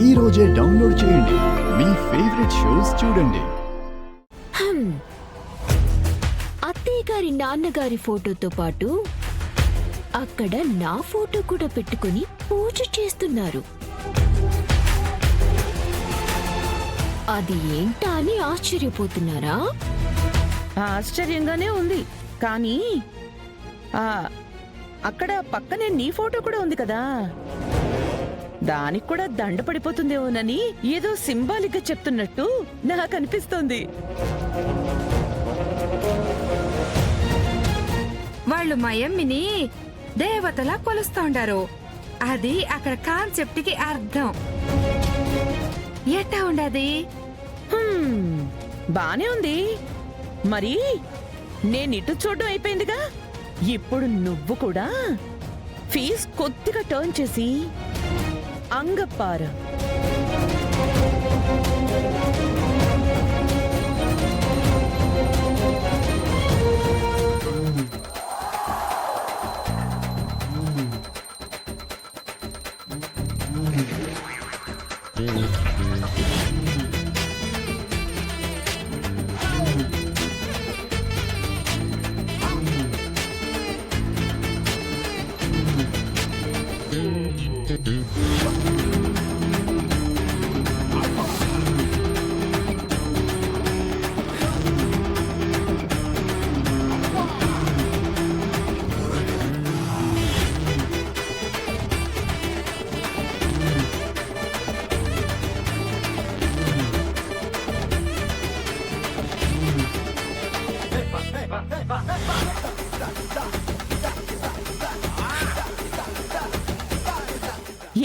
ఈ రోజే డౌన్లోడ్ చేయండి. మీ ఫేవరెట్ షోస్ చూడండి. అత్తయ్య గారి నాన్నగారి ఫోటోతో పాటు అక్కడ నా ఫోటో కూడా పెట్టుకుని పూజ చేస్తున్నారు. అది ఏంటా అని ఆశ్చర్యపోతున్నారా? ఆశ్చర్యంగానే ఉంది, కానీ అక్కడ పక్కనే నీ ఫోటో కూడా ఉంది కదా, దానికి కూడా దండ పడిపోతుందేమోనని ఏదో సింబాలిక్ గా చెప్తున్నట్టు నాకు అనిపిస్తోంది. వాళ్ళు మయమ్మిని దేవతలా కొలుస్తోండారు. అది అక్కడ కాన్సెప్ట్ కి అర్థం. ఎట్టా ఉండది? బానే ఉంది. మరి నేనిటు చూడడం అయిపోయిందిగా, ఇప్పుడు నువ్వు కూడా ఫీజ్ కొద్దిగా టర్న్ చేసి అంగప్పారు.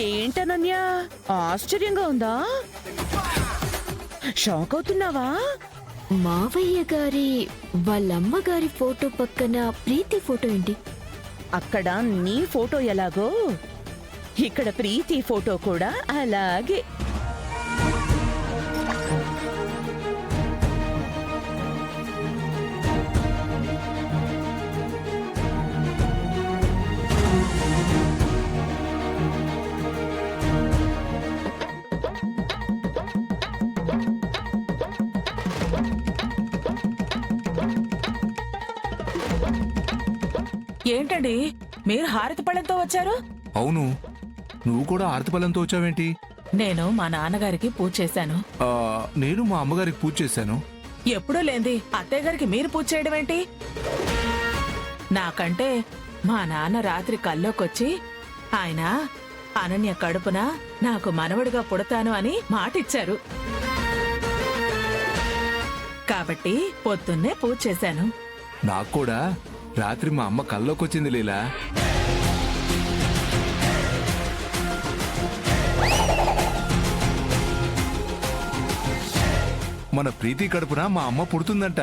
ఏంటనన్యా, ఆశ్చర్యంగా ఉందా? షాక్ అవుతున్నావా? మావయ్య గారి వాళ్ళమ్మగారి ఫోటో పక్కన ప్రీతి ఫోటో ఏంటి? అక్కడ నీ ఫోటో ఎలాగో ఇక్కడ ప్రీతి ఫోటో కూడా అలాగే. ఏంటండి మీరు హారతి పళ్ళంతో వచ్చారు? అవును, నువ్వు కూడా హారతి పళ్ళంతో వచ్చావేంటి? నేను మా నాన్నగారికి పూజ చేశాను. నేను మా అమ్మగారికి పూజ చేశాను. ఎప్పుడూ లేంది అత్తయ్య గారికి మీరు పూజ చేయడం ఏంటి? నాకంటే మా నాన్న రాత్రి కల్లోకొచ్చి ఆయన అనన్య కడుపున నాకు మనవడిగా పుడతాను అని మాటిచ్చారు. కాబట్టి పొద్దున్నే పూజ చేశాను. నాకు కూడా రాత్రి మా అమ్మ కల్లోకొచ్చింది లీలా. మన ప్రీతి కడుపున మా అమ్మ పుడుతుందంట.